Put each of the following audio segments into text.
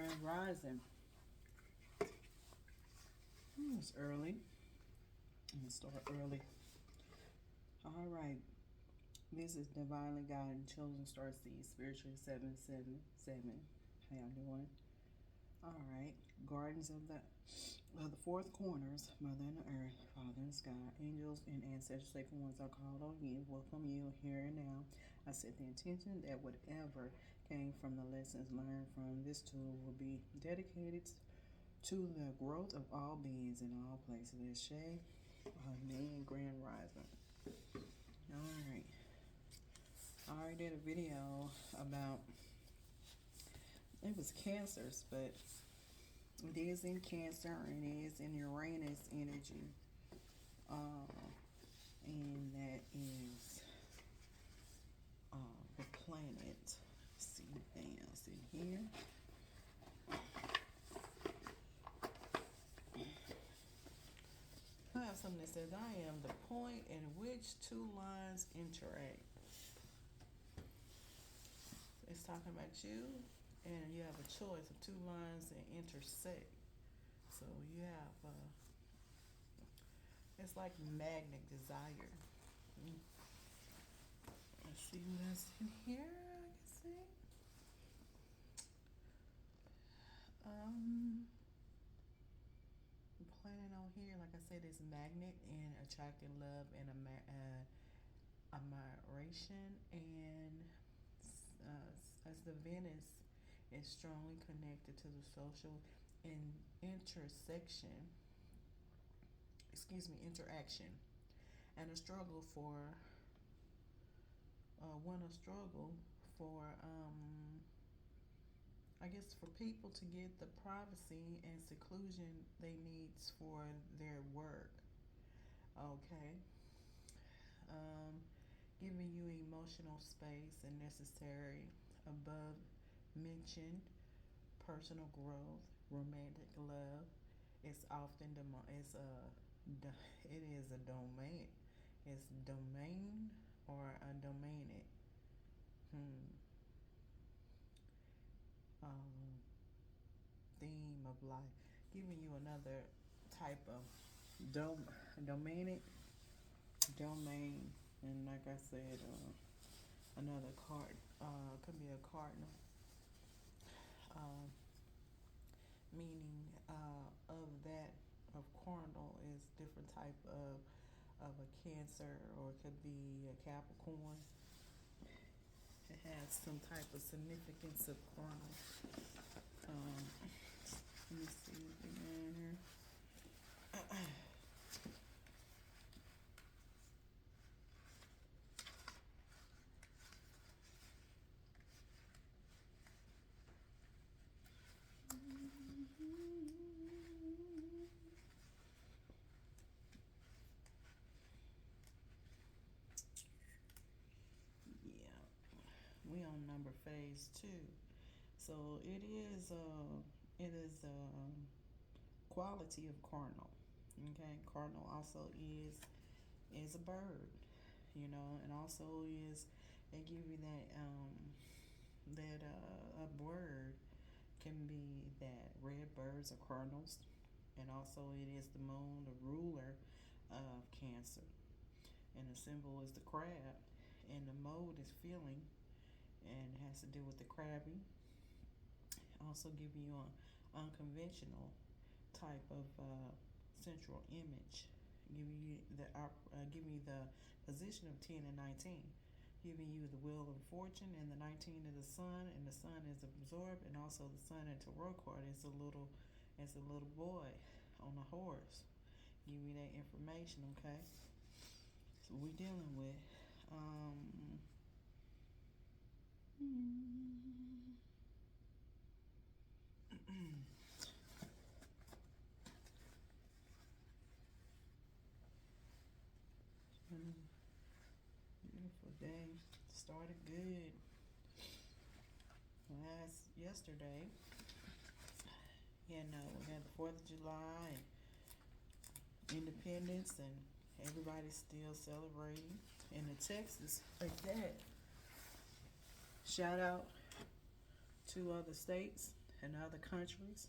Grand Rising. It's early. I'm gonna start early. All right. This is Divinely Guided Chosen Starseed Spiritually 777. How y'all doing? All right. Guardians of the fourth corners, Mother and the Earth, Father and Sky, angels and ancestors, sacred ones are called on you. Welcome you here and now. I set the intention that whatever came from the lessons learned from this tool will be dedicated to the growth of all beings in all places. It's Shay, main Grand Rising. All right. I already did a video about, it was cancers, but it is in Cancer and it is in Uranus energy. And that is the planet. See things in here. I have something that says, I am the point in which two lines interact. It's talking about you, and you have a choice of two lines that intersect. So you have, it's like magnet desire. Let's see what else in here I can see. Planet on here, like I said, is magnet and attracting love and admiration, and as the Venus is strongly connected to the social interaction, and a struggle for I guess for people to get the privacy and seclusion they need for their work. Okay. Giving you emotional space and necessary above mentioned personal growth, romantic love. It's often it is a domain. It's domain or a domained. Theme of life, giving you another type of domain, and like I said, another card could be a cardinal, meaning of that of cardinal is different type of a Cancer, or it could be a Capricorn. It has some type of significance of cardinal. Let me see what we got in here. Yeah, we on number phase 2. So it is quality of cardinal. Okay, cardinal also is a bird, and also is, they give you that a bird can be that red birds are cardinals, and also it is the moon, the ruler of Cancer, and the symbol is the crab, and the mode is feeling, and it has to do with the crabby. Also giving you an unconventional type of central image, giving you the position of 10 and 19, giving you the wheel of fortune, and the 19 is the sun, and the sun is absorbed, and also the sun in tarot card is a little boy on a horse. Give you that information, okay? So we're dealing with beautiful day. Started good. Yesterday, we had the 4th of July and Independence, and everybody's still celebrating. And in Texas, like that. Shout out to other states in other countries.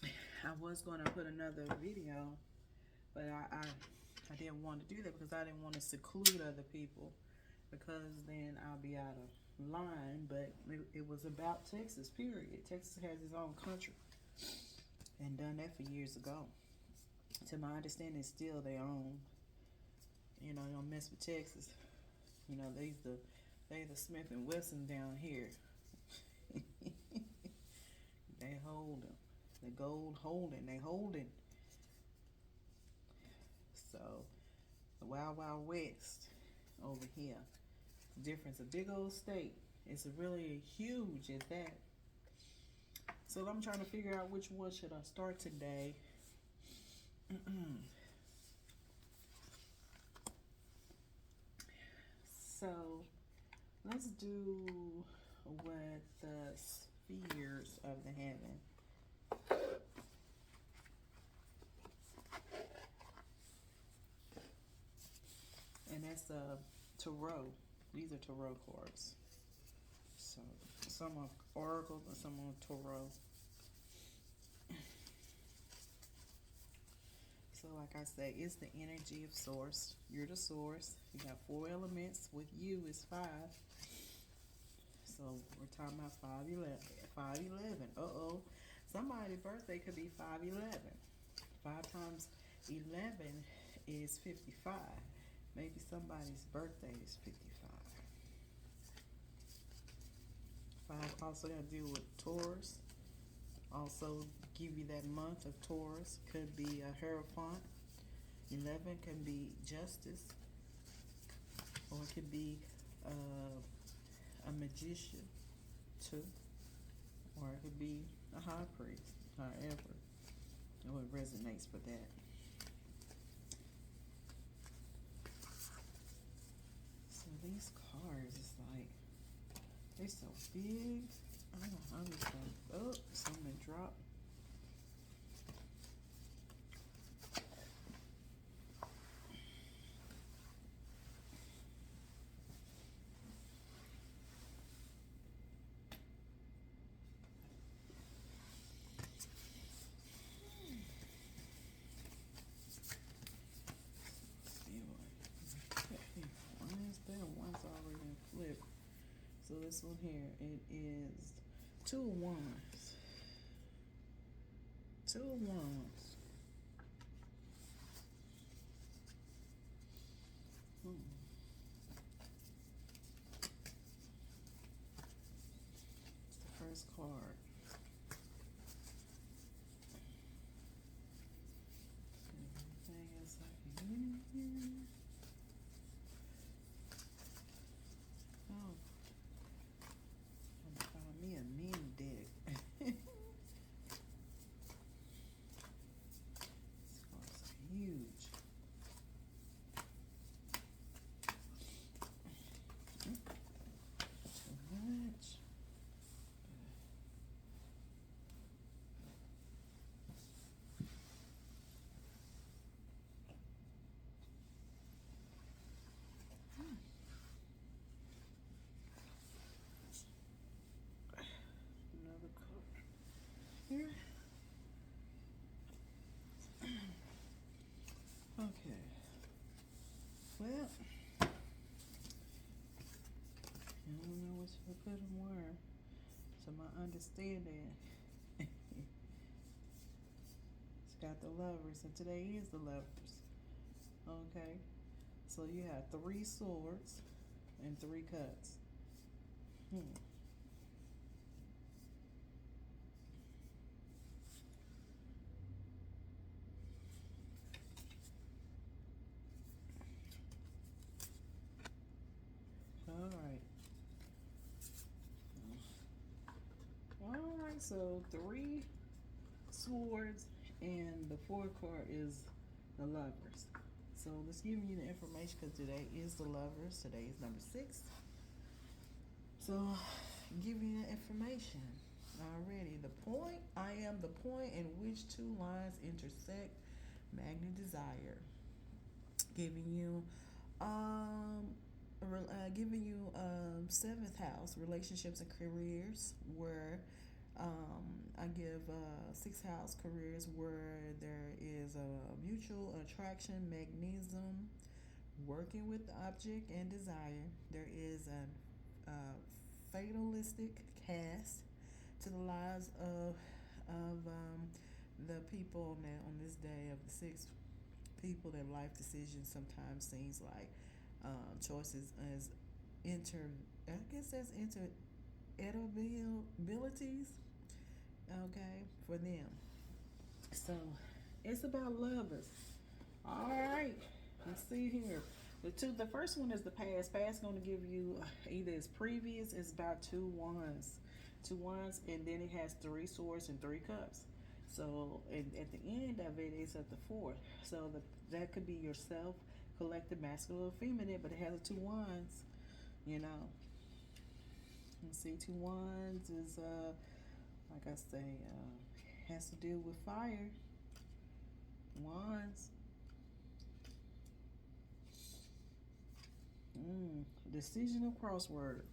I was going to put another video, but I didn't want to do that because I didn't want to seclude other people, because then I'll be out of line. But it was about Texas, period. Texas has its own country and done that for years ago. To my understanding, it's still their own. You know, you don't mess with Texas. You know, they the Smith and Wesson down here. They hold them. The gold holding. They holding. So, the Wild Wild West over here. Difference, a big old state. It's really huge at that. So I'm trying to figure out which one should I start today. So let's do with the spheres of the heaven. And that's a tarot. These are tarot cards. So some are oracles and some are tarot. So like I say, it's the energy of source. You're the source. You got 4 elements. With you is 5. So we're talking about 511. 511. Uh-oh. Somebody's birthday could be 511. 5 times 11 is 55. Maybe somebody's birthday is 55. 5 also got to do with Taurus. Also give you that month of Taurus. Could be a Hierophant. 11 can be justice. Or it could be a magician too. Or it could be a high priest. However, it resonates with that. So these cards, it's like, they're so big. I don't know how this one. Oh, something dropped. One's already been flipped. So this one here, it is 2 of Wands. 2 of Wands. It's the first card. Everything is like oh, I'm gonna find me a mini deck. This card's huge. Too much. Another card here. Okay. Well, I don't know what to put them where. To my understanding, it's got the Lovers, and today is the Lovers. Okay. So you have 3 swords and 3 cups. Alright, so 3 swords and the 4th card is the Lovers. So let's give you the information because today is the Lovers. Today is number 6. So give you the information already. The point, I am the point in which 2 lines intersect, magnet desire. Giving you seventh house, relationships and careers, where I give sixth house careers where there is a mutual attraction, magnetism, working with the object and desire. There is a fatalistic cast to the lives of the people on this day of the sixth people. That life decisions sometimes seems like choices as inter I guess that's inter abilities, okay, for them. So it's about lovers. All right, let's see here. The first one is the past. Past going to give you either it's previous. It's about two wands, and then it has three swords and three cups. So at the end of it, it's at the fourth. So that could be yourself, collective, masculine or feminine, but it has the two wands. You know, let's see, two wands is like I say, has to deal with fire. Wands. Decision of crossword.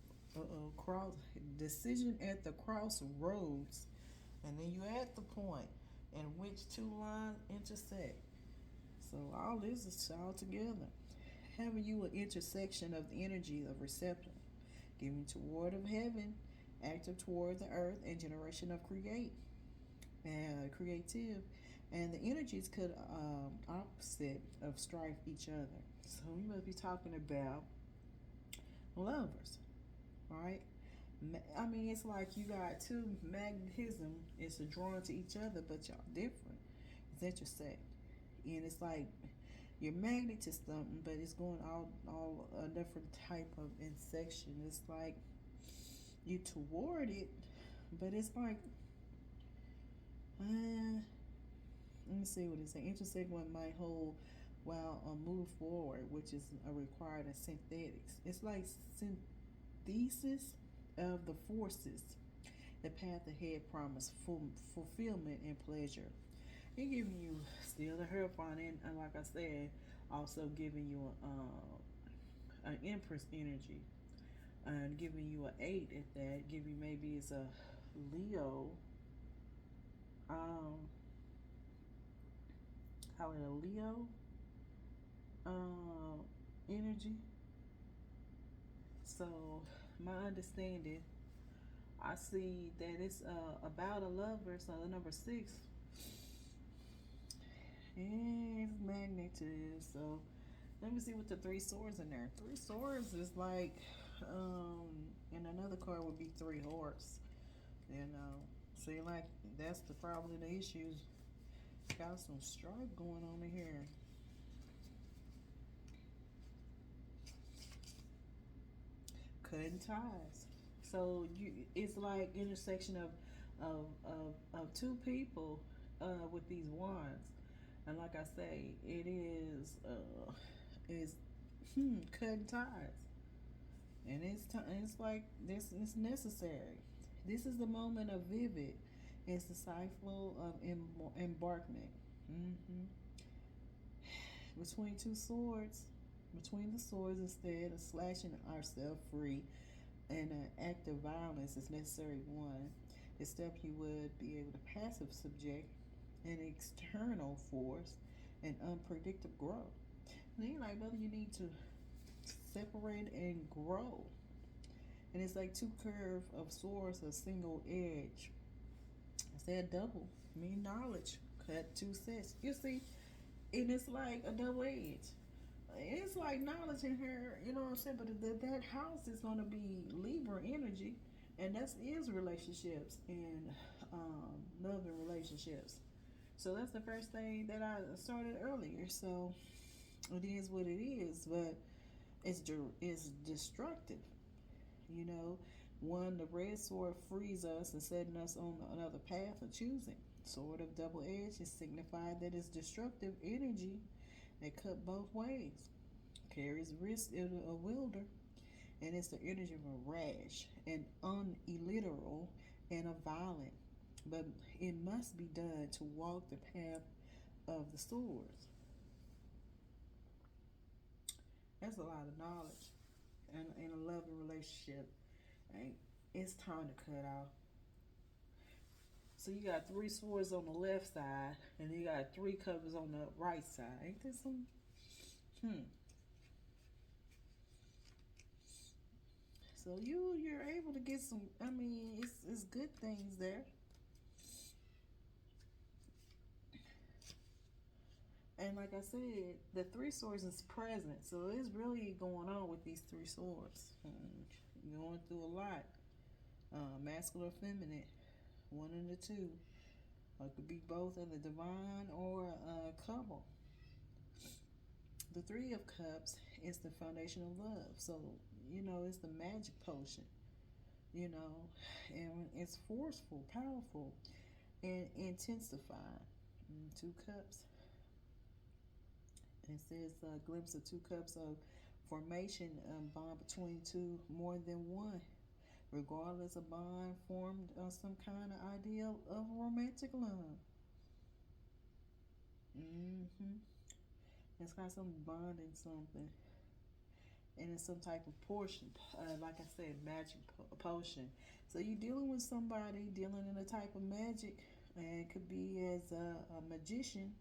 Cross decision at the crossroads, and then you at the point in which two lines intersect. So all this is all together, having you an intersection of the energy of reception, giving toward of heaven, active toward the earth, and generation of creative, and the energies could opposite of strife each other. So we must be talking about lovers, right? I mean, it's like you got two magnetism. It's drawn to each other, but y'all different. It's intersect, and it's like you're magnet to something, but it's going all a different type of intersection. It's like you toward it, but it's like let me see what it says. Intersect one might hold while move forward, which is required in synthetics. It's like synthesis of the forces. The path ahead promise fulfillment and pleasure. It giving you still the Hierophant, and like I said, also giving you an Empress energy, and giving you an 8 at that. Giving maybe it's a Leo. Call it a Leo energy. So my understanding, I see that it's about a lover. So the number 6 is magnetic. So let me see what the three swords in there. Three swords is like, and another card would be three hearts. You know, see, like that's probably the issues. Got some strife going on in here. Cutting ties. So it's like intersection of two people with these wands, and like I say, it is cutting ties, and it's like this is necessary. This is the moment of vivid. It's the cycle of embarkment. Mm-hmm. Between two swords, between the swords, instead of slashing ourselves free and an act of violence is necessary one. The step you would be able to passive subject an external force and unpredictable growth. And then like whether you need to separate and grow. And it's like two curve of swords, a single edge. I said double, mean knowledge. Cut two sets. You see, and it's like a double edge. It's like knowledge in here, you know what I'm saying? But that house is going to be Libra energy, and that is relationships and love and relationships. So that's the first thing that I started earlier. So it is what it is, but it's destructive. You know, one, the red sword frees us and setting us on another path of choosing. Sword of double edge is signified that it's destructive energy that cut both ways. Carries risk of a wielder, and it's the energy of a rash, and unilliteral, and a violent. But it must be done to walk the path of the swords. That's a lot of knowledge. in a loving relationship, and it's time to cut off. So you got 3 swords on the left side, and you got 3 cups on the right side. Ain't this some? So you're able to get some. I mean, it's good things there. And like I said, the 3 swords is present, so it's really going on with these 3 swords. Going through a lot. Masculine, feminine, one and the two. It could be both of the divine or a couple. The 3 of Cups is the foundation of love. So, it's the magic potion, and it's forceful, powerful, and intensified. 2 cups. It says a glimpse of 2 cups of formation, bond between two more than one. Regardless of bond formed some kind of ideal of romantic love. It's got some bonding something. And it's some type of portion, like I said, magic potion. So you're dealing with somebody dealing in a type of magic, and it could be as a magician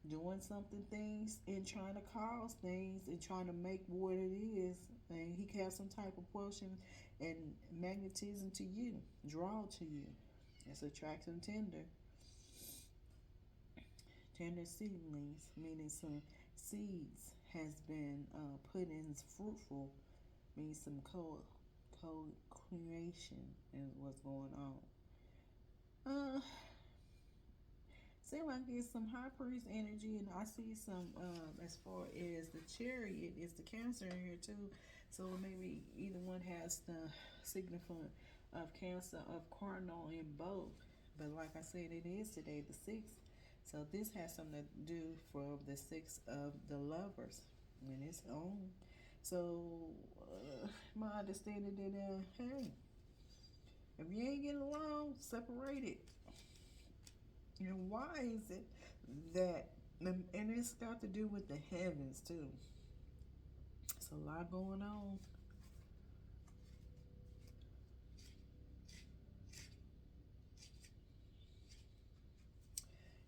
doing something things and trying to cause things and trying to make what it is, and he has some type of potion and magnetism to you, draw to you. It's attractive, tender seedlings, meaning some seeds has been put in, fruitful, means some co-creation is what's going on. Seems like it's some high priest energy, and I see some as far as the chariot is the Cancer in here too. So maybe either one has the significant of Cancer of cardinal in both. But like I said, it is today the 6th. So this has something to do for the 6 of the Lovers when it's on. So my understanding that hey, if you ain't getting along, separate it. And why is it that, and it's got to do with the heavens too. It's a lot going on.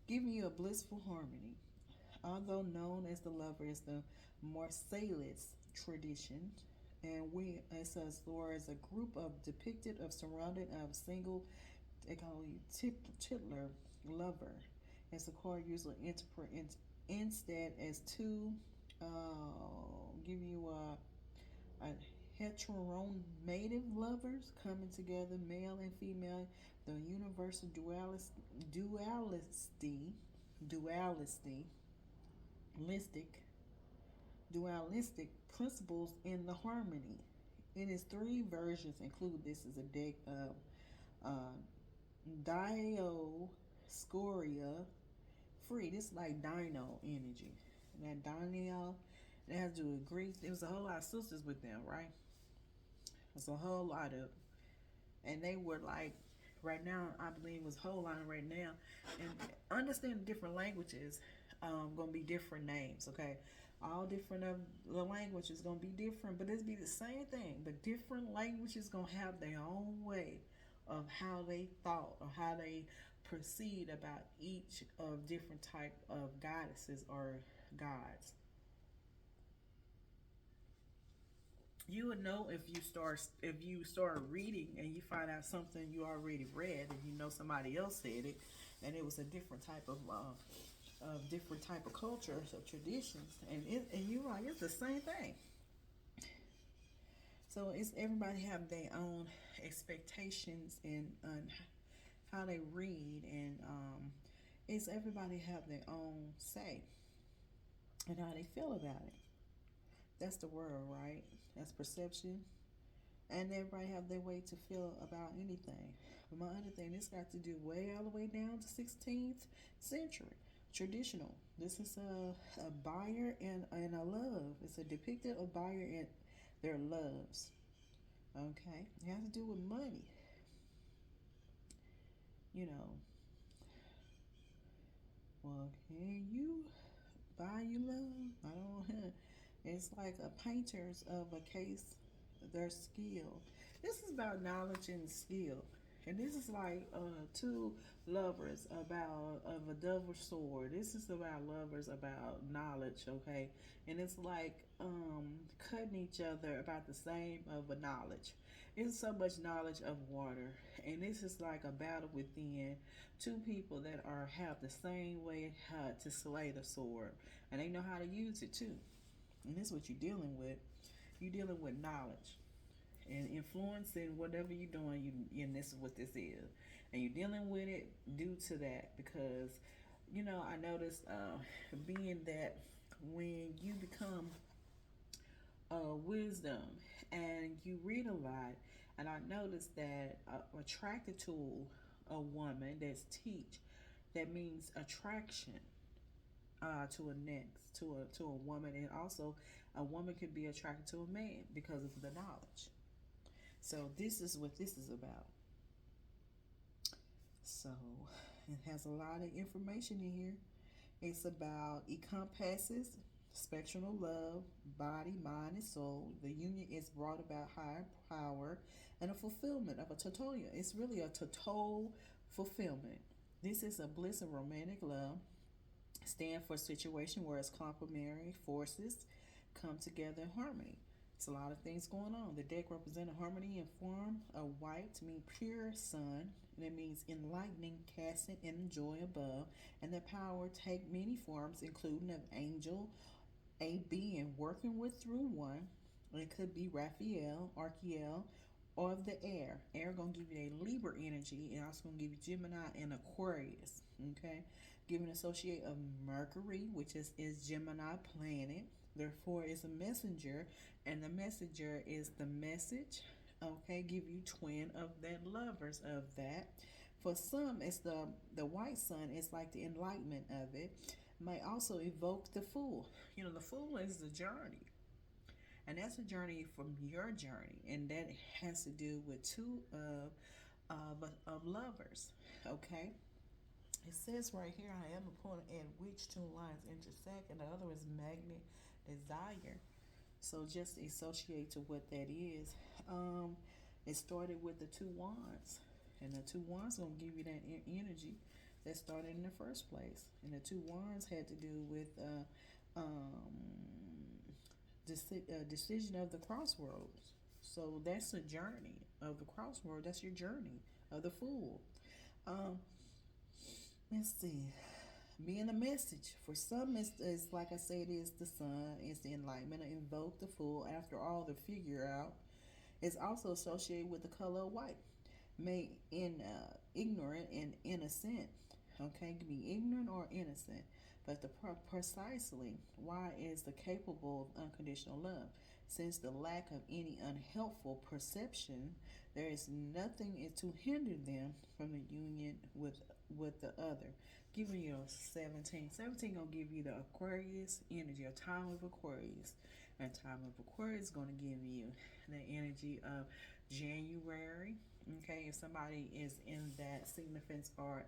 Giving you a blissful harmony. Although known as the Lover is the Marsalis tradition, and we as as a group of depicted of surrounded of single, they call you titular lover. As the card usually interpret instead as two, give you a heteronormative lovers coming together, male and female, the universal dualistic listic dualistic principles in the harmony. In its 3 versions include, this is a deck of Dioscoria free. This is like dino energy. And that dino, it has to do with Greek. There was a whole lot of sisters with them, right? There's a whole lot of, and they were like, right now, I believe it was a whole lot right now. And understand the different languages, gonna be different names, okay? All different of the languages gonna be different, but it's be the same thing. But different languages gonna have their own way of how they thought or how they proceed about each of different type of goddesses or gods. You would know if you start reading and you find out something you already read and you know somebody else said it, and it was a different type of different type of cultures or traditions, and you're right, it's the same thing. So it's everybody have their own expectations and how they read, and it's everybody have their own say and how they feel about it. That's the world, right? That's perception, and everybody have their way to feel about anything. But my other thing, this got to do way all the way down to 16th century. Traditional. This is a buyer and a love. It's a depicted a buyer and their loves. Okay? It has to do with money. You know. Well, can you buy you love? I don't know. It's like a painters of a case their skill. This is about knowledge and skill. And this is like two lovers about of a double sword. This is about lovers about knowledge, okay? And it's like cutting each other about the same of a knowledge. It's so much knowledge of water, and this is like a battle within two people that are have the same way to slay the sword, and they know how to use it too. And this is what you're dealing with. You're dealing with knowledge and influencing whatever you're doing. And this is what this is, and you're dealing with it due to that because, I noticed being that when you become wisdom and you read a lot, and I noticed that attracted to a woman that's teach, that means attraction to a next to a woman, and also a woman could be attracted to a man because of the knowledge. So this is what this is about. So it has a lot of information in here. It's about encompasses spectral love, body, mind, and soul. The union is brought about higher power and a fulfillment of a total. It's really a total fulfillment. This is a bliss of romantic love. Stand for a situation where its complementary forces come together in harmony. It's a lot of things going on. The deck represents harmony in form of white to mean pure sun. And it means enlightening, casting, and joy above. And the power take many forms, including of angel, a being working with through one. It could be Raphael, Archiel, or of the air. Air gonna give you a Libra energy, and also gonna give you Gemini and Aquarius. Okay, giving associate of Mercury, which is Gemini planet. Therefore, is a messenger, and the messenger is the message. Okay, give you twin of that lovers of that. For some, it's the white sun. It's like the enlightenment of it. May also evoke the fool. The fool is the journey, and that's a journey from your journey, and that has to do with two of lovers. Okay, it says right here, I am a point at which two lines intersect, and the other is magnet desire. So just associate to what that is. It started with the two wands, and the two wands gonna give you that energy that started in the first place. And the two wands had to do with decision of the crossroads. So that's a journey of the crossroad. That's your journey of the fool. Um, let's see. Being a message for some is like I said, is the sun, is the enlightenment, invoke the fool. After all, the figure out is also associated with the color of white, made in ignorant and innocent. Okay, can be ignorant or innocent, but the precisely why is the capable of unconditional love. Since the lack of any unhelpful perception, there is nothing to hinder them from the union with the other. Giving you a 17. 17 gonna give you the Aquarius energy, a time of Aquarius. And time of Aquarius is gonna give you the energy of January. Okay, if somebody is in that significance or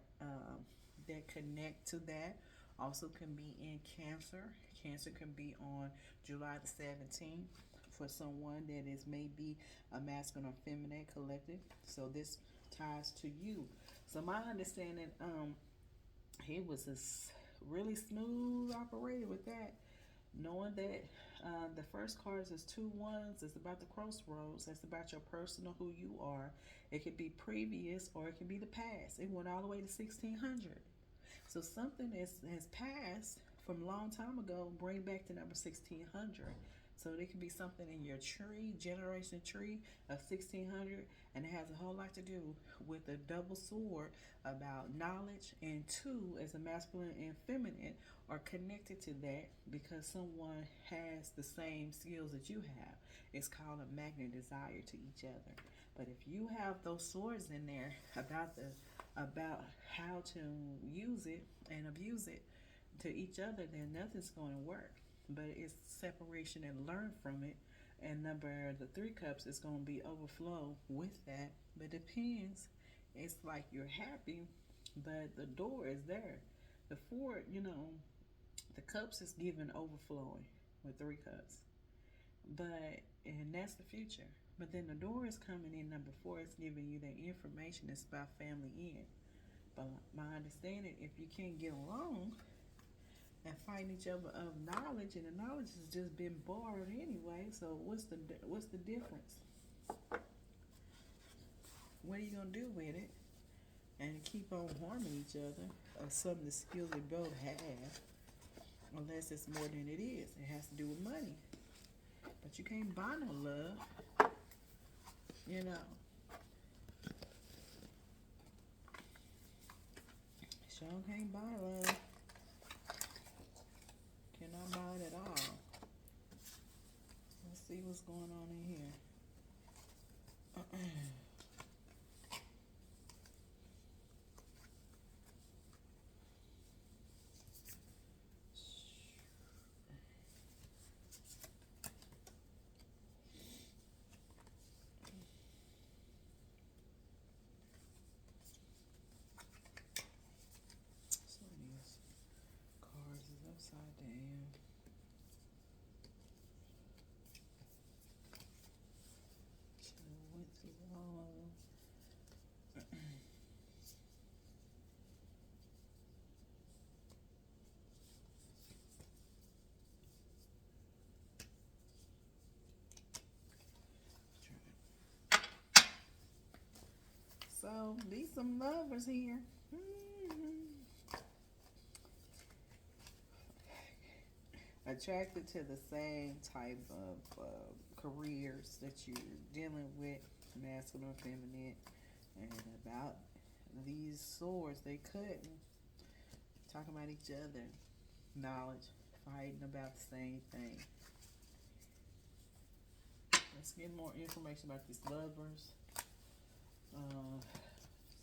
that connect to that, also can be in Cancer. Cancer can be on July the 17th for someone that is maybe a masculine or feminine collective. So this ties to you. So my understanding, he was a really smooth operator with that, knowing that the first cards is two ones. It's about the crossroads. It's about your personal, who you are. It could be previous or it could be the past. It went all the way to 1600. So something has passed from a long time ago. Bring back the number 1600. So it could be something in your tree, generation tree of 1600, and it has a whole lot to do with the double sword about knowledge, and two, as a masculine and feminine, are connected to that because someone has the same skills that you have. It's called a magnet desire to each other. But if you have those swords in there about how to use it and abuse it to each other, then nothing's going to work. But it's separation and learn from it. And the 3 cups is going to be overflow with that. But it depends. It's like you're happy, but the door is there. The 4, the cups is given overflowing with 3 cups. And that's the future. But then the door is coming in number 4. It's giving you that information. It's about family in. But my understanding, if you can't get along and find each other of knowledge, and the knowledge has just been borrowed anyway, so what's the difference? What are you gonna do with it? And keep on harming each other or some of the skills they both have, unless it's more than it is. It has to do with money. But you can't buy no love, you know. Sure can't buy love. Cannot buy it at all. Let's see what's going on in here. So these cards is upside down. Went through all of them. So these some lovers here. Attracted to the same type of careers that you're dealing with, masculine, feminine, and about these swords they couldn't. Talking about each other, knowledge, fighting about the same thing. Let's get more information about these lovers.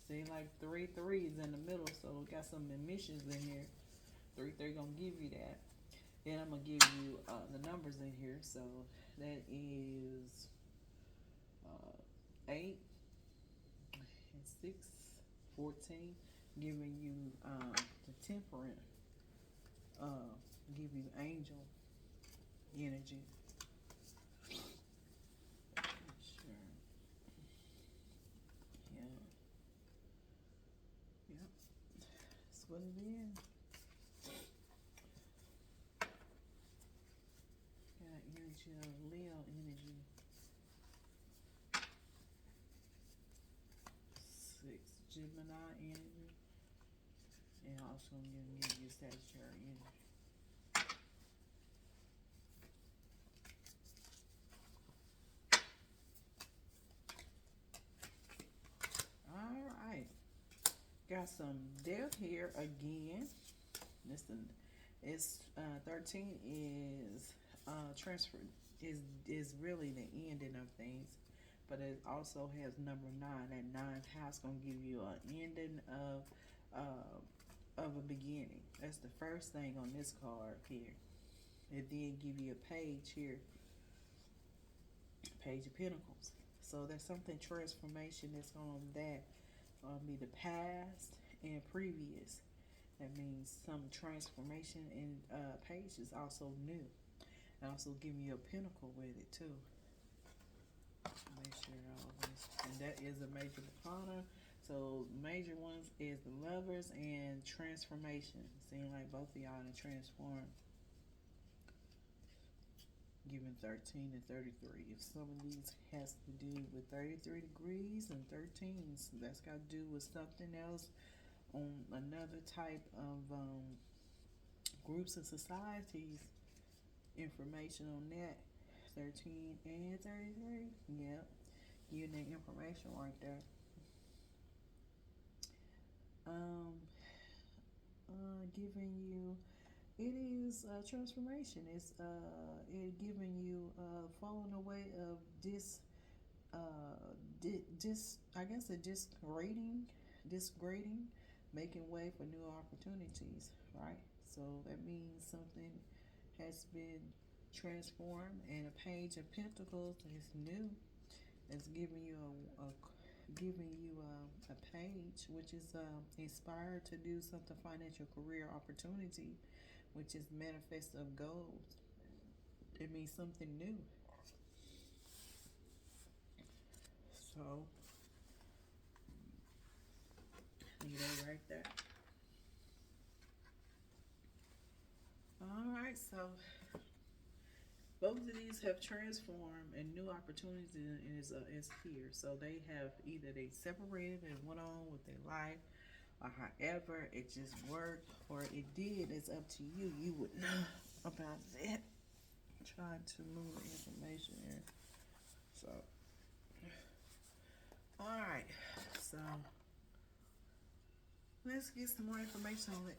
Seem like 3 3s in the middle, so we got some emissions in here. 3 3 gonna give you that. Then I'm gonna give you the numbers in here. So that is 8 and 6, 14, giving you the temperate, give you angel energy. What it is. Got energy of Leo energy. 6 Gemini energy. And also give you Sagittarius energy. Alright. Got some death here again. Listen, it's 13 is transfer is really the ending of things, but it also has number 9. That 9th house gonna give you an ending of a beginning. That's the first thing on this card here. It then give you a page here, Page of Pentacles. So there's something transformation that's on that. Be the past and previous. That means some transformation, and page is also new. And also giving you a pentacle with it too. Make sure all this. And that is a major arcana. So major ones is the lovers and transformation. Seems like both of y'all to transform. Given 13 and 33. If some of these has to do with 33 degrees and 13s, that's got to do with something else on another type of groups and societies. Information on that. 13 and 33. Yep. Giving that information right there. Giving you, it is transformation. It's it giving you falling away of I guess a disgrading, making way for new opportunities, right? So that means something has been transformed, and a page of pentacles is new. It's giving you a page which is inspired to do something, financial career opportunity, which is manifest of goals. It means something new. So, leave that right there. All right, so both of these have transformed and new opportunities is here. So they have either they separated and went on with their life, or however it just worked or it did. It's up to you. You would know about that. I'm trying to move the information here. So, all right. So let's get some more information on it.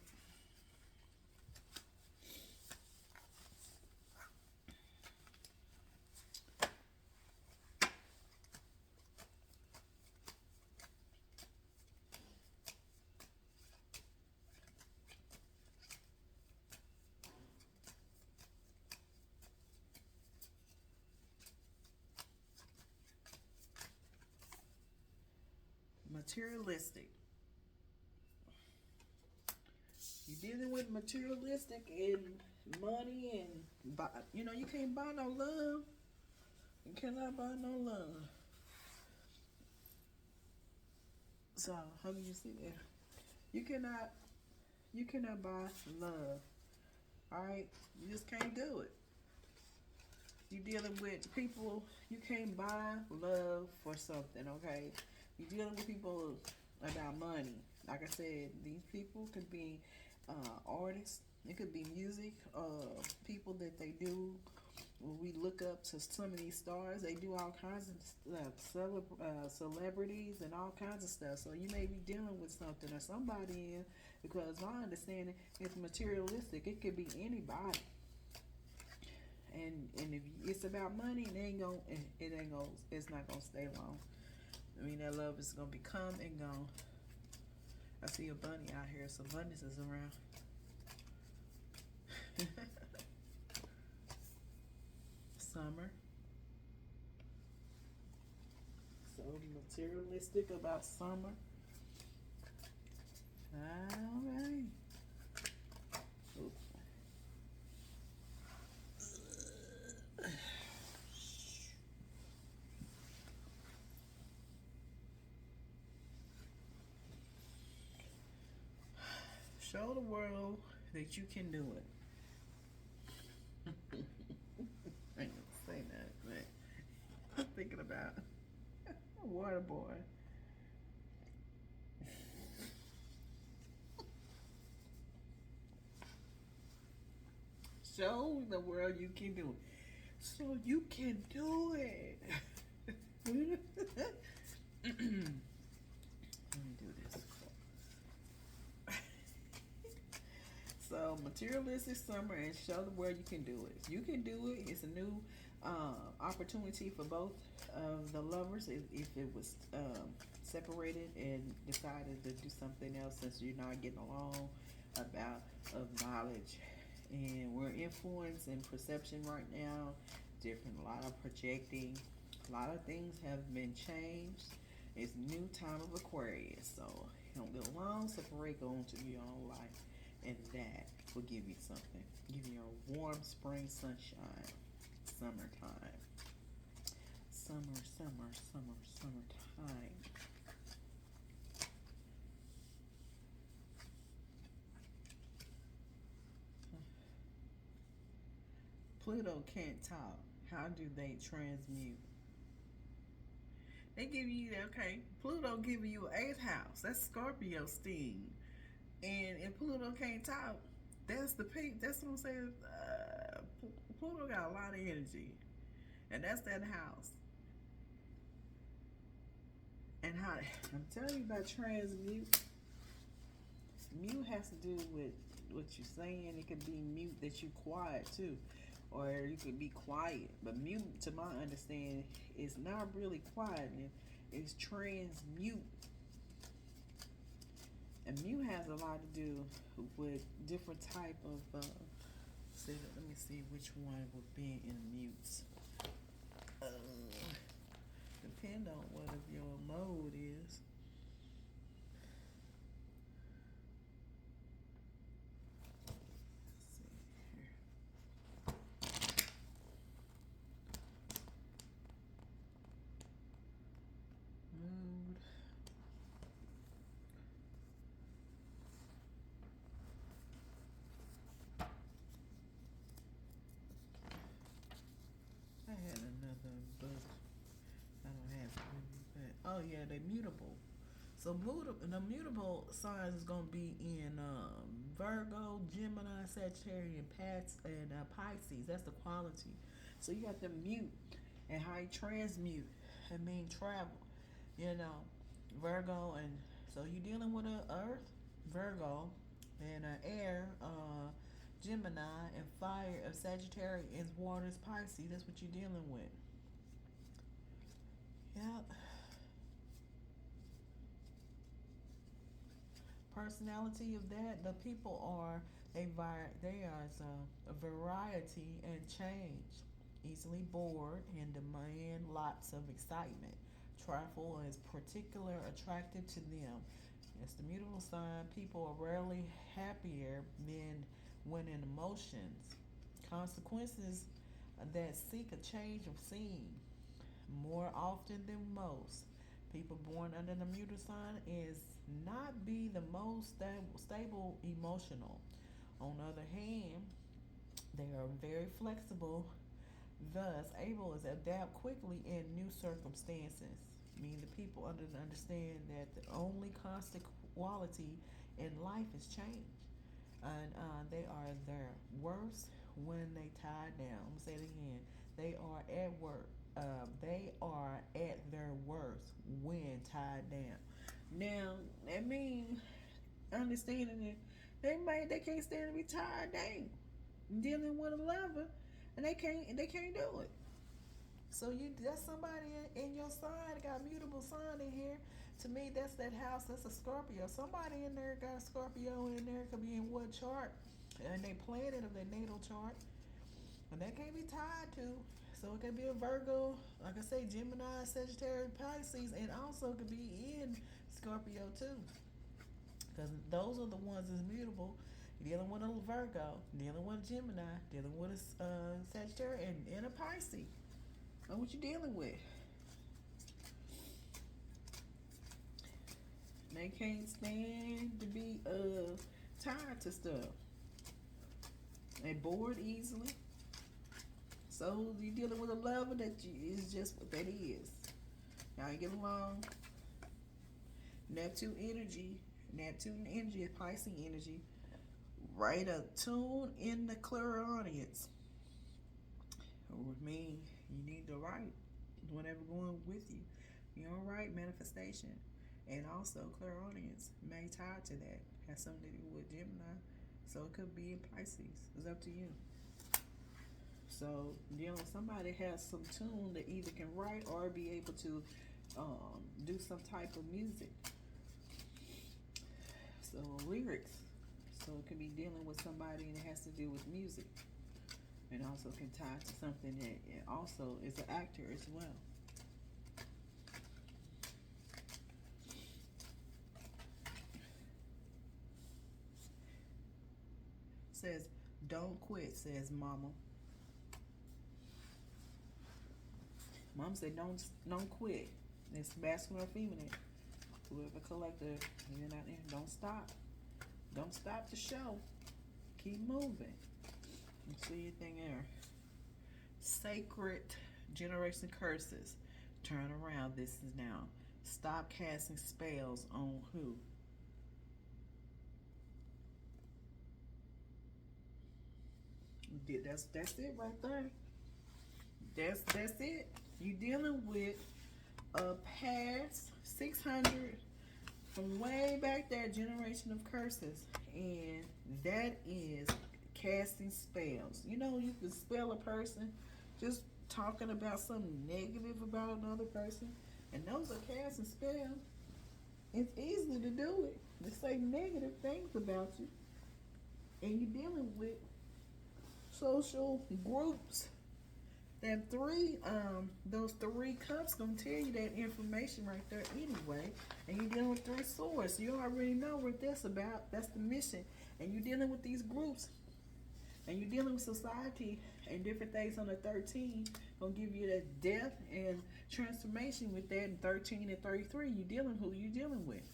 Materialistic. You're dealing with materialistic and money and buy, you know, you can't buy no love. You cannot buy no love. So how do you see that? You cannot buy love. Alright? You just can't do it. You're dealing with people, you can't buy love for something, okay? You're dealing with people about money. Like I said, these people could be artists. It could be music. People that they do. When we look up to some of these stars, they do all kinds of stuff, celebrities and all kinds of stuff. So you may be dealing with something or somebody in, because my understanding is materialistic. It could be anybody. And if it's about money, it's not gonna stay long. I mean, that love is gonna be come and gone. I see a bunny out here, so bunnies is around. Summer. So materialistic about summer. Alright. Show the world that you can do it. I ain't gonna say that, but I'm thinking about water boy. Show the world you can do it. So you can do it. Let me do this. So materialistic summer and show the world you can do it. You can do it. It's a new opportunity for both of the lovers if it was separated and decided to do something else since you're not getting along about of knowledge. And we're influenced and perception right now. Different, a lot of projecting. A lot of things have been changed. It's new time of Aquarius, so don't get along, separate, go into your own life, and that will give you something. Give you a warm spring sunshine, summertime. Summertime. Pluto can't talk. How do they transmute? They give you, okay, Pluto giving you 8th house. That's Scorpio steam. And if Pluto can't talk, that's the peak. That's what I'm saying. Pluto got a lot of energy. And that's that house. And how, I'm telling you about transmute. Mute has to do with what you're saying. It could be mute that you quiet too. Or you could be quiet. But mute, to my understanding, is not really quiet. It's transmute. And mute has a lot to do with different type of, let me see which one would be in mute. Depend on what of your mode is. book. I don't have it with me, but oh yeah, they're mutable. So the mutable signs is gonna be in Virgo, Gemini, Sagittarius, and Pisces. That's the quality. So you got the mute and how you transmute. I mean travel. You know, Virgo, and so you're dealing with a Earth, Virgo, and air, Gemini, and fire of Sagittarius, and waters, Pisces. That's what you're dealing with. Yep. Personality of that, the people are they are a variety and change, easily bored and demand lots of excitement. Trifle is particular attractive to them. It's the mutable sign. People are rarely happier than when in emotions. Consequences that seek a change of scene more often than most. People born under the mutant sign is not be the most stable emotional. On the other hand, they are very flexible, thus able to adapt quickly in new circumstances. Meaning the people understand that the only constant quality in life is change. And they are their worst when they tie down. I'm gonna say it again. They are at work. They are at their worst when tied down. Now that means understanding that they can't stand to be tied down, dealing with a lover, and they can't do it. So that's somebody in your sign that got mutable sign in here. To me, that's that house. That's a Scorpio. Somebody in there got a Scorpio in there. Could be in what chart, and they planet of their natal chart, and that can't be tied to. So it could be a Virgo, like I say, Gemini, Sagittarius, Pisces, and also could be in Scorpio too. Because those are the ones that's mutable. You're dealing with a Virgo, dealing with a Gemini, dealing with a Sagittarius, and a Pisces. Know what you're dealing with. They can't stand to be tied to stuff. They bored easily. So you're dealing with a lover that is just what that is. Y'all get along. Neptune energy, Pisces energy. Right a tune in the clear audience. With me, you need to write whatever going with you. You all right? Manifestation. And also clear audience may tie to that. Has something to do with Gemini. So it could be in Pisces. It's up to you. So, somebody has some tune that either can write or be able to do some type of music. So, lyrics. So, it could be dealing with somebody that has to do with music. And also can tie to something that also is an actor as well. Says, don't quit, says Mama. Mom said, don't quit. It's masculine or feminine. Whoever collector, you're not there. Don't stop. Don't stop the show. Keep moving. Let's see anything there. Sacred generation curses. Turn around. This is now. Stop casting spells on who? That's it right there. That's it. You dealing with a past 600 from way back there generation of curses, and that is casting spells. You can spell a person just talking about something negative about another person, and those are casting spells. It's easy to do it, to say negative things about you, and you're dealing with social groups. That those 3 cups gonna tell you that information right there anyway. And you're dealing with 3 swords. You already know what that's about. That's the mission. And you're dealing with these groups. And you're dealing with society and different things on the 13. Gonna give you that death and transformation with that. And 13 and 33, who you dealing with.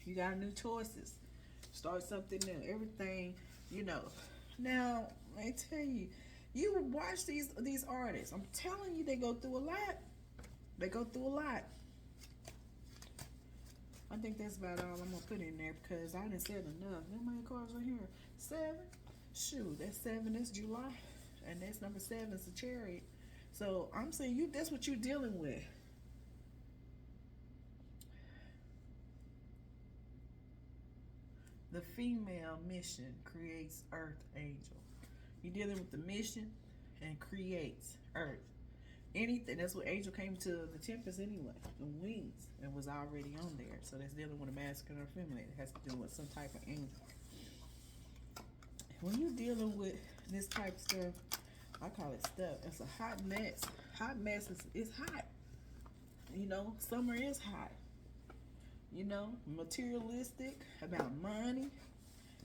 You got new choices. Start something new. Everything, Now, I tell you, You would watch these artists. I'm telling you, they go through a lot. They go through a lot. I think that's about all I'm gonna put in there because I didn't said enough. How many cards are here? 7. Shoot, that's 7. That's July, and that's number 7. It's the Chariot. So I'm saying you. That's what you're dealing with. The female mission creates Earth Angel. You're dealing with the mission and creates Earth. Anything. That's what Angel came to the Tempest anyway. The wings. And was already on there. So that's dealing with a masculine or feminine. It has to do with some type of angel. When you're dealing with this type of stuff, I call it stuff. It's a hot mess. Hot mess is hot. You know, summer is hot. You know, materialistic, about money.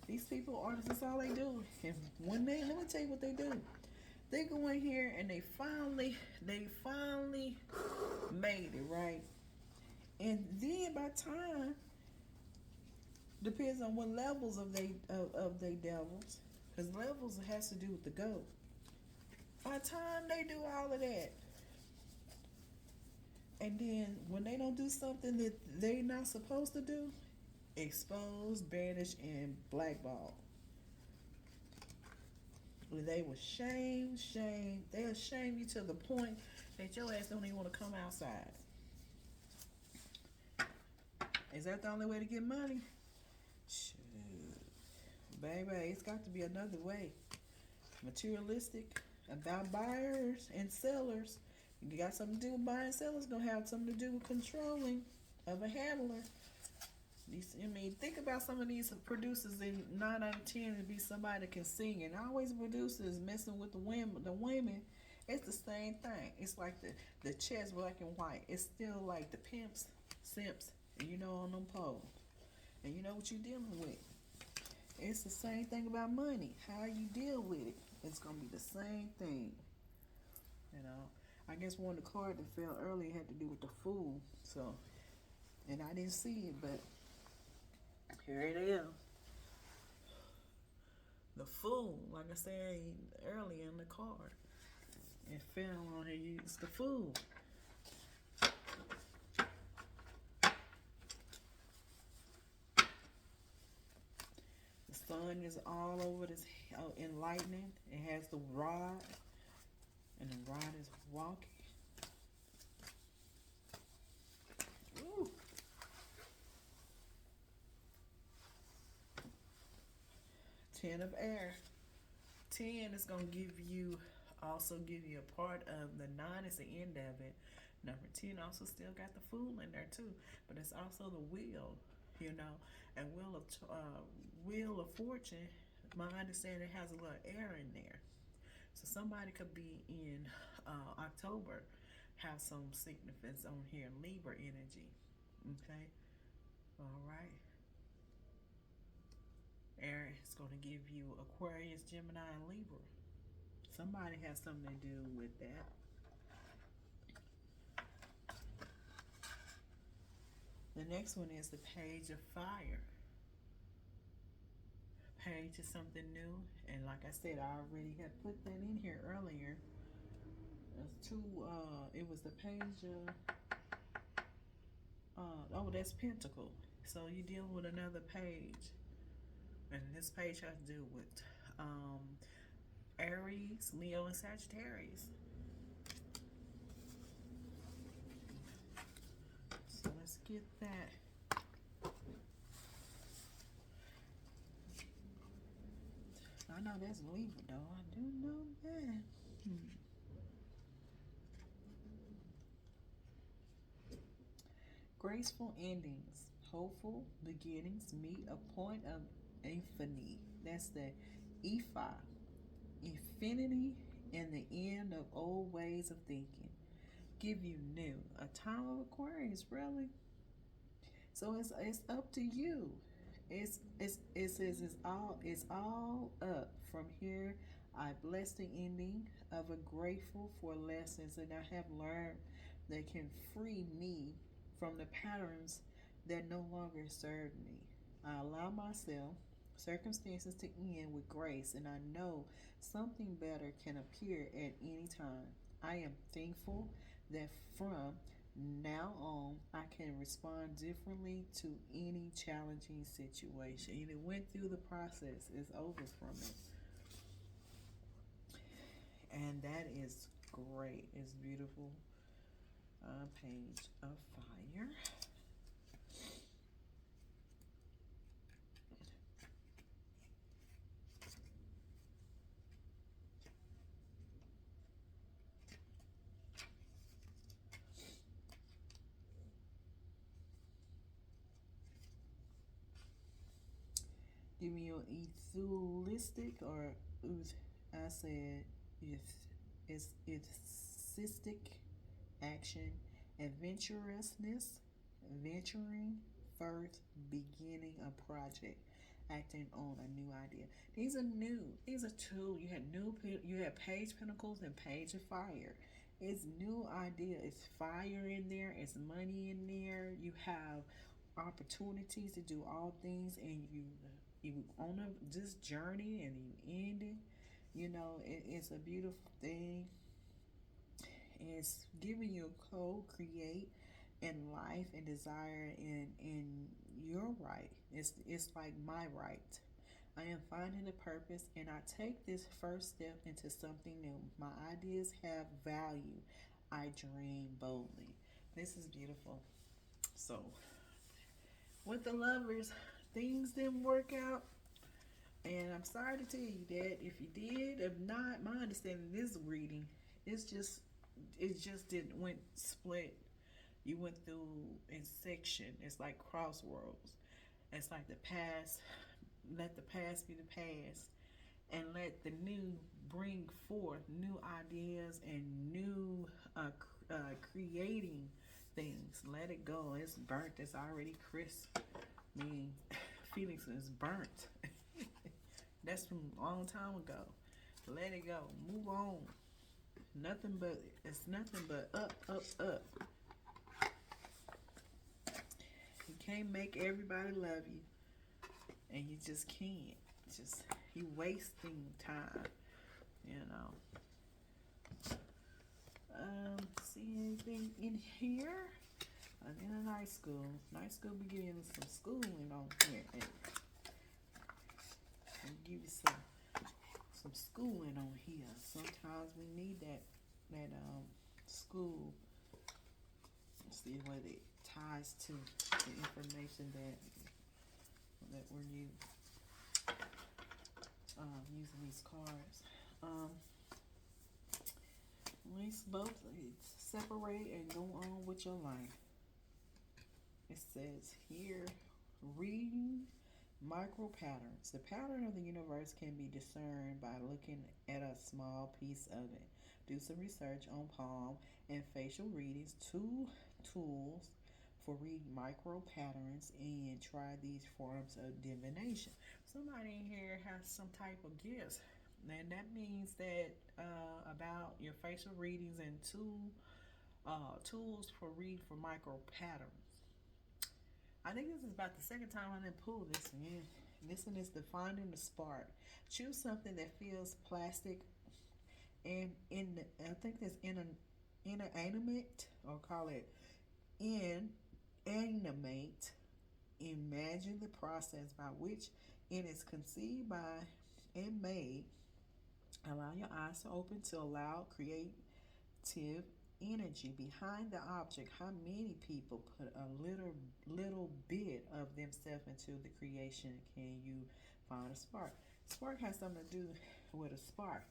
These people, artists, that's all they do. And one day, let me tell you what they do. They go in here and they finally made it, right? And then by time, depends on what levels of they devils, because levels has to do with the goal. By the time they do all of that, and then when they don't do something that they not supposed to do, expose, banish, and blackball. They will shame. They'll shame you to the point that your ass don't even want to come outside. Is that the only way to get money? Shoot. Baby, it's got to be another way. Materialistic, about buyers and sellers. You got something to do with buying and sellers, gonna have something to do with controlling of a handler. I mean, think about some of these producers in 9 out of 10 to be somebody that can sing, and always producers messing with the women. It's the same thing. It's like the chess, black and white. It's still like the pimps, simps, and you know, on them poles. And you know what you're dealing with. It's the same thing about money. How you deal with it, it's gonna be the same thing. You know, I guess one of the cards that fell earlier had to do with the Fool. So, and I didn't see it, but here it is. The Fool, like I said earlier in the card, it fell on here. It's the Fool. The sun is all over this enlightening. It has the rod, and the rod is walking. Ooh. 10 of air. 10 is going to also give you a part of the 9 is the end of it. Number 10 also still got the Fool in there too, but it's also the Wheel, you know, and Wheel of Fortune. My understanding has a little air in there, so somebody could be in October, have some significance on here, Libra energy. Okay, all right. Air is going to give you Aquarius, Gemini, and Libra. Somebody has something to do with that. The next one is the Page of Fire. Page is something new, and like I said, I already had put that in here earlier. It was the Page of, that's Pentacle. So you're dealing with another page. And this page has to do with Aries, Leo, and Sagittarius. So let's get that. I know that's Libra, though. I do know that. Graceful endings. Hopeful beginnings meet a point of infinity. That's the Ephi. Infinity and the end of old ways of thinking. Give you new. A time of Aquarius, really. So it's up to you. It says it's all up from here. I bless the ending of a grateful for lessons that I have learned that can free me from the patterns that no longer serve me. I allow myself circumstances to end with grace, and I know something better can appear at any time. I am thankful that from now on I can respond differently to any challenging situation. You went through the process, it's over from it. And that is great. It's beautiful. Page of Fire. Give me your ethelistic or I said it's cystic action, adventurousness, venturing, first beginning a project, acting on a new idea. These are new. These are two. You had You had Page Pentacles and Page of Fire. It's new idea. It's fire in there. It's money in there. You have opportunities to do all things, and you on this journey, and you end it. It's a beautiful thing. It's giving you a co-create in life and desire in your right. It's like my right. I am finding a purpose, and I take this first step into something new. My ideas have value. I dream boldly. This is beautiful. So, with the lovers, things didn't work out. And I'm sorry to tell you that. If you did, if not, my understanding of this reading, it just didn't went split. You went through in section. It's like crossroads. It's like the past. Let the past be the past, and let the new bring forth new ideas and new creating things. Let it go. It's burnt. It's already crisp. I mean, Felix is burnt. That's from a long time ago. Let it go. Move on. It's nothing but up, up, up. You can't make everybody love you. And you just can't. You wasting time. See anything in here? In a night school. Night school be giving you some schooling on here. And give you some schooling on here. Sometimes we need that school. See what it ties to the information that we're using these cards. Let's both separate and go on with your life. It says here, reading micro patterns. The pattern of the universe can be discerned by looking at a small piece of it. Do some research on palm and facial readings, two tools for reading micro patterns, and try these forms of divination. Somebody in here has some type of gifts, and that means that about your facial readings and tools for read for micro patterns. I think this is about the second time I didn't pull this one. This one is defining the spark. Choose something that feels plastic and I think that's inanimate, or call it inanimate. Imagine the process by which it is conceived by and made. Allow your eyes to open to allow creative energy behind the object. How many people put a little bit of themselves into the creation? Can you find a spark? Spark has something to do with a spark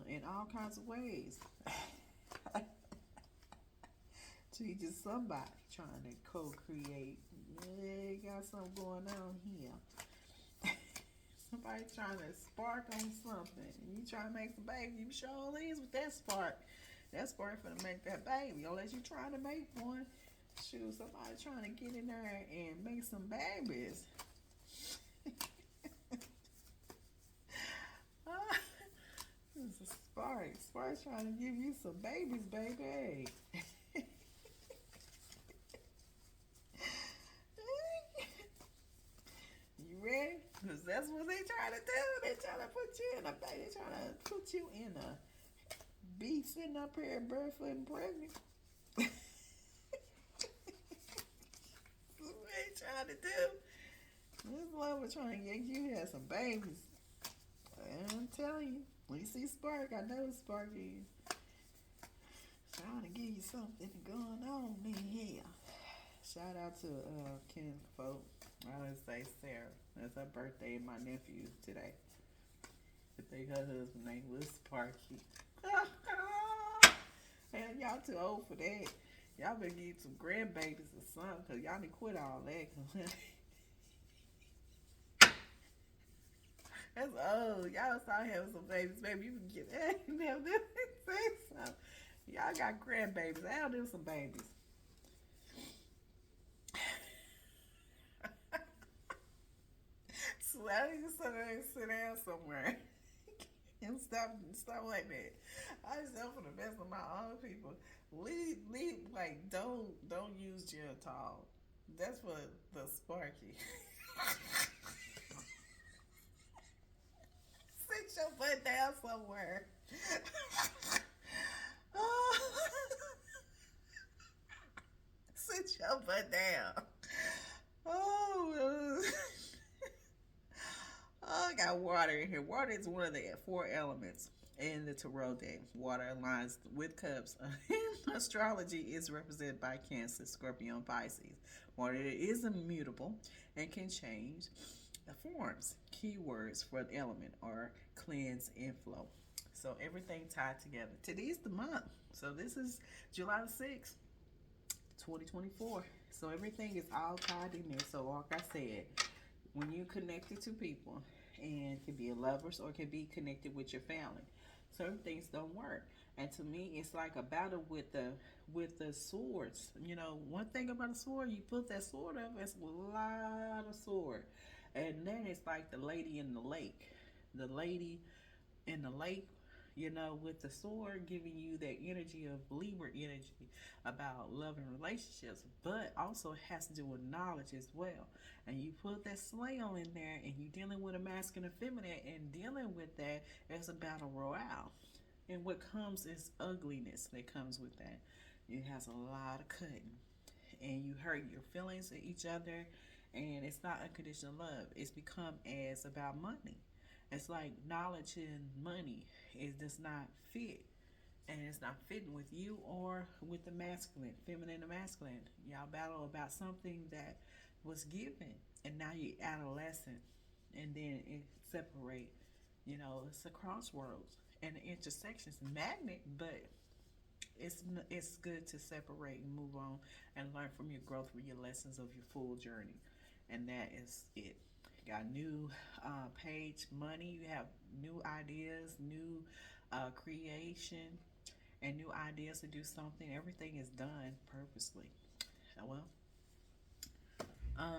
in all kinds of ways. Teaching somebody trying to co-create. Yeah, got something going on here. Somebody trying to spark on something. You trying to make some baby. You sure leaves with that spark. That spark finna make that baby. Unless you trying to make one. Shoot, somebody trying to get in there and make some babies. It's a spark. Spark's trying to give you some babies, baby. You ready? Because That's what they trying to do. They trying to put you in a they trying to put you in a be sitting up here barefoot and pregnant. That's what they trying to do. This love is trying to get you to have some babies. And I'm telling you, when you see Spark, I know it's Spark is trying to give you something going on in here. Shout out to Ken Folk. I always say Sarah. That's her birthday and my nephew today. I think her husband's name was Sparky. And y'all too old for that. Y'all better get some grandbabies or something, because y'all need to quit all that. That's old. Y'all start having some babies. Baby, you can get that. You never say something. Y'all got grandbabies. I'll do some babies. So I need to sit down somewhere and stop like that. I just hope for the best of my own people. Leave like don't use Geritol. That's for the Sparky. Sit your butt down somewhere. Sit your butt down. Oh, I got water in here. Water is one of the four elements in the tarot deck. Water aligns with cups. In astrology is represented by Cancer, Scorpio, Pisces. Water is immutable and can change forms. Keywords for the element are cleanse and flow. So everything tied together. Today's the month. So this is July the 6th, 2024. So everything is all tied in there. So like I said, when you connected to people, and it can be lovers or it can be connected with your family, certain things don't work. And to me, it's like a battle with the swords. You know, one thing about a sword, you put that sword up, it's a lot of sword. And then it's like the lady in the lake. The lady in the lake, you know, with the sword giving you that energy of Libra energy about love and relationships, but also it has to do with knowledge as well. And you put that slail in there and you're dealing with a masculine and feminine, and dealing with that as a battle royale. And what comes is ugliness that comes with that. It has a lot of cutting. And you hurt your feelings at each other, and it's not unconditional love. It's become as about money. It's like knowledge and money. It does not fit, and it's not fitting with you or with the masculine, feminine and masculine. Y'all battle about something that was given, and now you're adolescent, and then it separate. You know, it's a crossroads, and the intersection's magnet, but it's good to separate and move on and learn from your growth, from your lessons of your full journey, and that is it. You got new page money. You have new ideas, new creation, and new ideas to do something. Everything is done purposely. Well,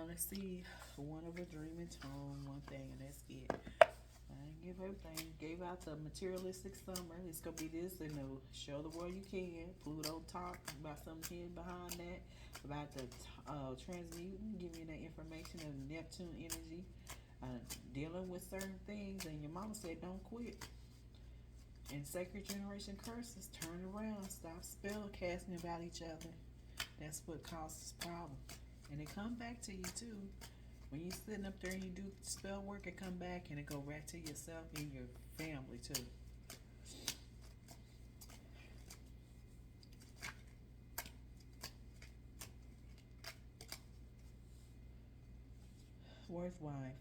let's see. One of a dreaming tone, one thing, and that's it. I didn't give everything. Gave out the materialistic summer. It's gonna be this, and show the world you can. Pluto talk about something hidden behind that. About the transmuting, giving you that information of Neptune energy. Dealing with certain things, and your mama said don't quit. And sacred generation curses, turn around, stop spell casting about each other. That's what causes problems. And it come back to you too. When you sitting up there and you do spell work, it come back and it go right to yourself and your family too. Worthwhile.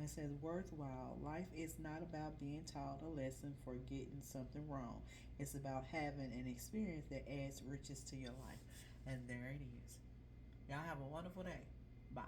It says worthwhile. Life is not about being taught a lesson for getting something wrong. It's about having an experience that adds riches to your life. And there it is. Y'all have a wonderful day. Bye.